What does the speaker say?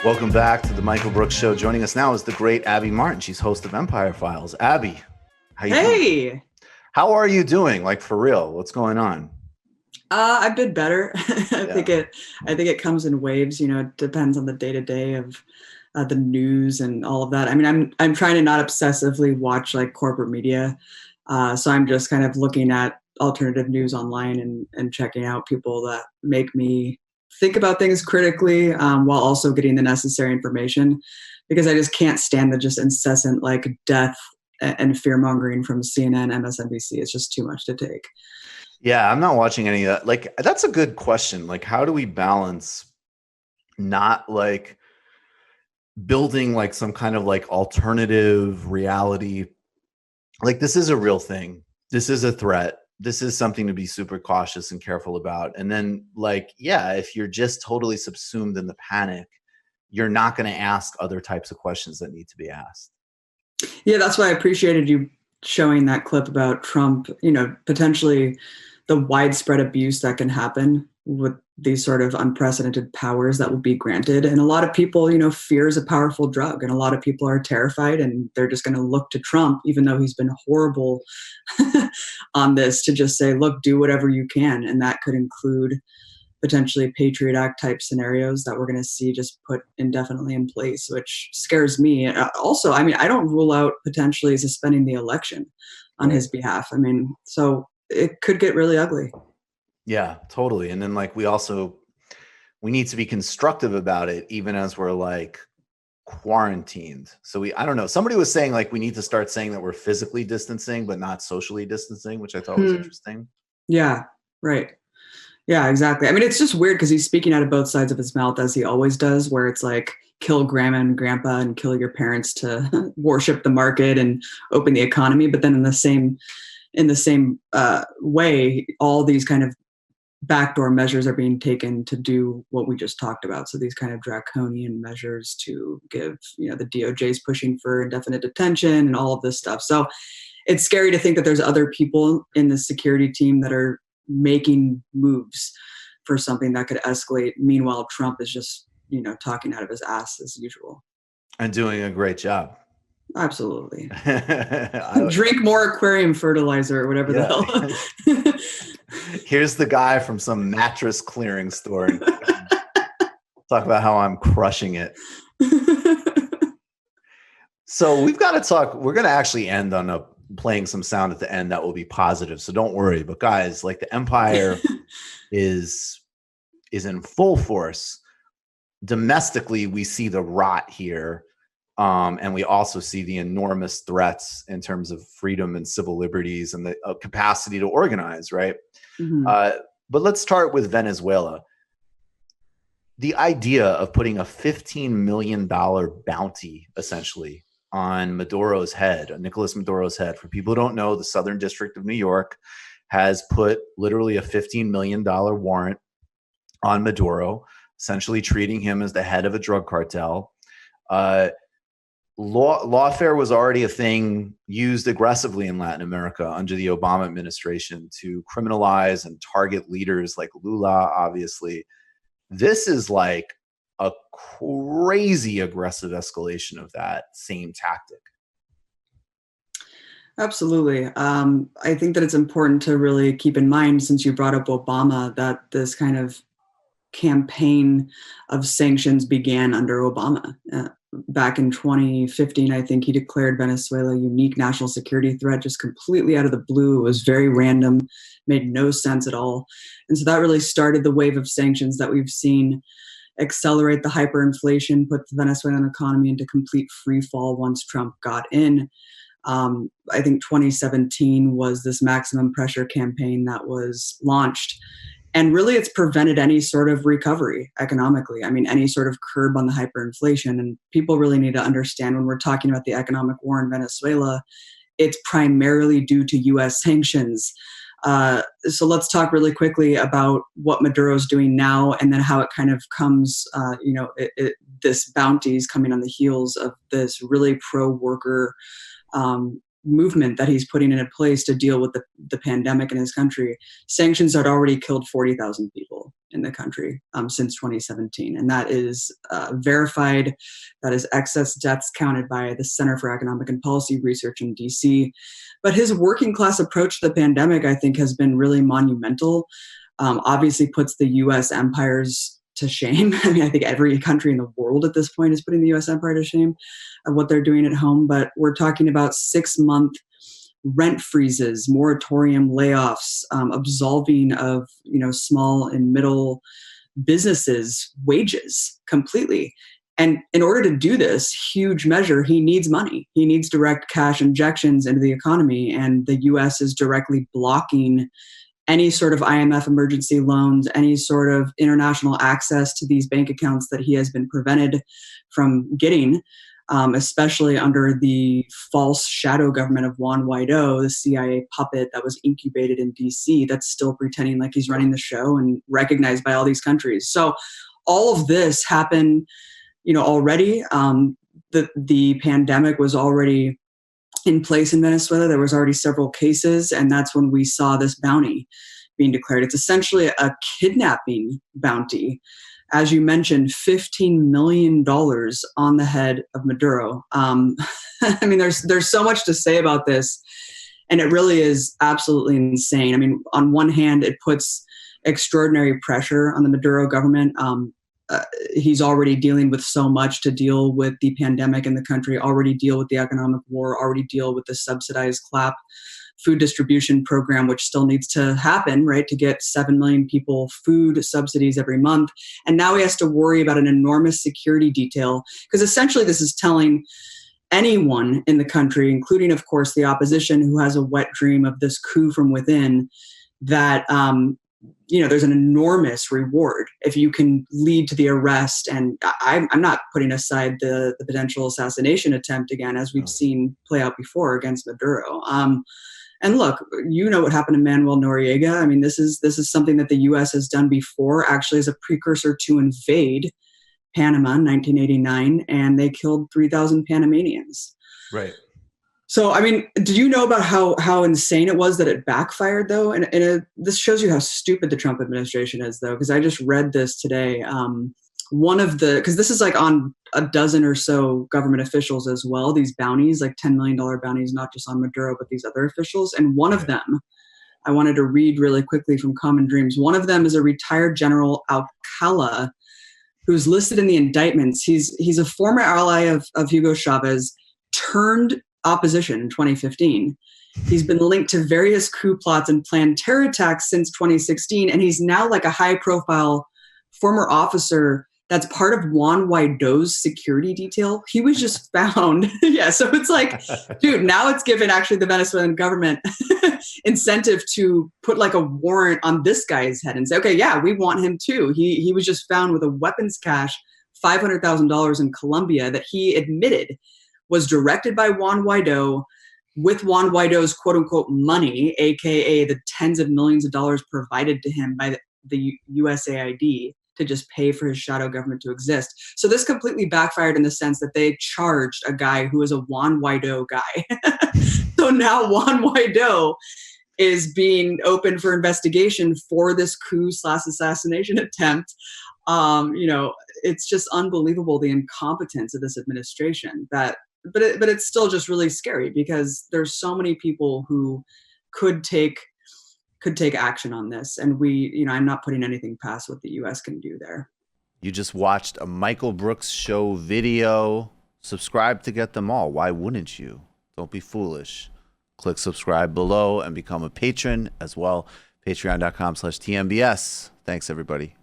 Welcome back to the Michael Brooks Show. Joining us now is the great Abby Martin. She's host of Empire Files. Abby, how you doing? How are you doing? Like, for real, what's going on? I've been better. I think it comes in waves. You know, it depends on the day to day of the news and all of that. I mean, I'm trying to not obsessively watch like corporate media, so I'm just kind of looking at alternative news online and checking out people that make me think about things critically, while also getting the necessary information, because I just can't stand the just incessant like death and fear mongering from CNN, MSNBC. It's just too much to take. Yeah, I'm not watching any of that. Like, that's a good question. Like, how do we balance not like building like some kind of like alternative reality? Like, this is a real thing. This is a threat. This is something to be super cautious and careful about. And then, like, yeah, if you're just totally subsumed in the panic, you're not going to ask other types of questions that need to be asked. Yeah, that's why I appreciated you showing that clip about Trump, you know, potentially the widespread abuse that can happen with these sort of unprecedented powers that will be granted. And a lot of people, you know, fear is a powerful drug, and a lot of people are terrified and they're just going to look to Trump, even though he's been horrible on this, to just say, look, do whatever you can. And that could include potentially Patriot Act type scenarios that we're going to see just put indefinitely in place, which scares me. Also, I mean, I don't rule out potentially suspending the election on his behalf. I mean, so it could get really ugly. Yeah, totally. And then like we need to be constructive about it, even as we're like quarantined. So I don't know. Somebody was saying like we need to start saying that we're physically distancing, but not socially distancing, which I thought was interesting. Yeah, right. Yeah, exactly. I mean, it's just weird because he's speaking out of both sides of his mouth, as he always does, where it's like kill grandma and grandpa and kill your parents to worship the market and open the economy. But then in the same way, all these kind of backdoor measures are being taken to do what we just talked about. So these kind of draconian measures to give, you know, the DOJ is pushing for indefinite detention and all of this stuff. So it's scary to think that there's other people in the security team that are making moves for something that could escalate. Meanwhile, Trump is just, you know, talking out of his ass as usual. And doing a great job. Absolutely. Drink more aquarium fertilizer or whatever the hell. Here's the guy from some mattress clearing store. Talk about how I'm crushing it. So we've got to talk. We're going to actually end on playing some sound at the end that will be positive. So don't worry. But guys, like the empire is in full force. Domestically, we see the rot here. And we also see the enormous threats in terms of freedom and civil liberties and the capacity to organize, right? Mm-hmm. But let's start with Venezuela. The idea of putting a $15 million bounty, essentially, on Maduro's head, Nicolas Maduro's head. For people who don't know, the Southern District of New York has put literally a $15 million warrant on Maduro, essentially treating him as the head of a drug cartel. Lawfare was already a thing used aggressively in Latin America under the Obama administration to criminalize and target leaders like Lula, obviously. This is like a crazy aggressive escalation of that same tactic. Absolutely. I think that it's important to really keep in mind, since you brought up Obama, that this kind of campaign of sanctions began under Obama. Back in 2015, I think he declared Venezuela a unique national security threat, just completely out of the blue. It was very random, made no sense at all. And so that really started the wave of sanctions that we've seen accelerate the hyperinflation, put the Venezuelan economy into complete free fall once Trump got in. I think 2017 was this maximum pressure campaign that was launched. And really, it's prevented any sort of recovery economically. I mean, any sort of curb on the hyperinflation. And people really need to understand, when we're talking about the economic war in Venezuela, it's primarily due to U.S. sanctions. So let's talk really quickly about what Maduro's doing now, and then how it kind of comes, this bounty is coming on the heels of this really pro-worker movement that he's putting into place to deal with the pandemic in his country. Sanctions had already killed 40,000 people in the country since 2017. And that is verified. That is excess deaths counted by the Center for Economic and Policy Research in DC. But his working class approach to the pandemic, I think, has been really monumental. Obviously puts the US empires to shame. I mean, I think every country in the world at this point is putting the US empire to shame of what they're doing at home. But we're talking about 6-month rent freezes, moratorium layoffs, absolving of small and middle businesses wages completely. And in order to do this huge measure, he needs money. He needs direct cash injections into the economy, and the US is directly blocking any sort of IMF emergency loans, any sort of international access to these bank accounts that he has been prevented from getting, especially under the false shadow government of Juan Guaido, the CIA puppet that was incubated in DC that's still pretending like he's running the show and recognized by all these countries. So all of this happened, already. The pandemic was already in place in Venezuela. There was already several cases, and that's when we saw this bounty being declared. It's essentially a kidnapping bounty. As you mentioned, $15 million on the head of Maduro. I mean, there's so much to say about this, and it really is absolutely insane. I mean, on one hand, it puts extraordinary pressure on the Maduro government. He's already dealing with so much to deal with the pandemic in the country, already deal with the economic war, already deal with the subsidized CLAP food distribution program, which still needs to happen, right, to get 7 million people food subsidies every month. And now he has to worry about an enormous security detail, because essentially this is telling anyone in the country, including, of course, the opposition who has a wet dream of this coup from within, that there's an enormous reward if you can lead to the arrest. And I'm not putting aside the potential assassination attempt again, as we've seen play out before against Maduro. And look, what happened to Manuel Noriega. I mean, this is something that the U.S. has done before, actually as a precursor to invade Panama in 1989, and they killed 3,000 Panamanians. Right. So, I mean, did you know about how insane it was that it backfired, though? And this shows you how stupid the Trump administration is, though, because I just read this today. Because this is like on a dozen or so government officials as well, these bounties, like $10 million bounties, not just on Maduro, but these other officials. And one of them, I wanted to read really quickly from Common Dreams. One of them is a retired General Alcala, who's listed in the indictments. He's a former ally of Hugo Chavez, turned opposition in 2015. He's been linked to various coup plots and planned terror attacks since 2016, and he's now like a high-profile former officer that's part of Juan Guaido's security detail. He was just found. Yeah, so it's like, dude, now it's given actually the Venezuelan government incentive to put like a warrant on this guy's head and say, okay, yeah, we want him too. He was just found with a weapons cache, $500,000 in Colombia, that he admitted was directed by Juan Guaido with Juan Guaido's quote unquote money, AKA the tens of millions of dollars provided to him by the USAID to just pay for his shadow government to exist. So this completely backfired in the sense that they charged a guy who is a Juan Guaido guy. So now Juan Guaido is being open for investigation for this coup/assassination attempt. It's just unbelievable, the incompetence of this administration. But it's still just really scary, because there's so many people who could take action on this, and I'm not putting anything past what the U.S. can do there. You just watched a Michael Brooks show video. Subscribe to get them all. Why wouldn't you? Don't be foolish. Click subscribe below and become a patron as well. Patreon.com/TMBS. Thanks, everybody.